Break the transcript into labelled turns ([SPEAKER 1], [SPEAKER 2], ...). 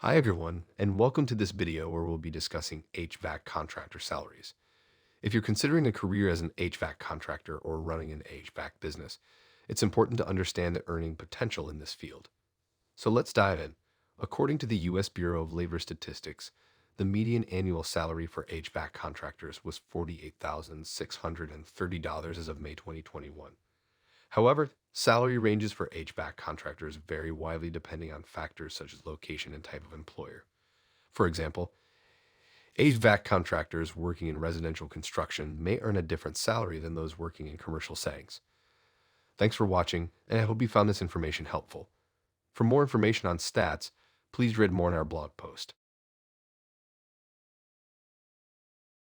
[SPEAKER 1] Hi everyone, and welcome to this video where we'll be discussing HVAC contractor salaries. If you're considering a career as an HVAC contractor or running an HVAC business, it's important to understand the earning potential in this field. So let's dive in. According to the U.S. Bureau of Labor Statistics, the median annual salary for HVAC contractors was $48,630 as of May 2021. However, salary ranges for HVAC contractors vary widely depending on factors such as location and type of employer. For example, HVAC contractors working in residential construction may earn a different salary than those working in commercial settings. Thanks for watching, and I hope you found this information helpful. For more information on stats, please read more in our blog post.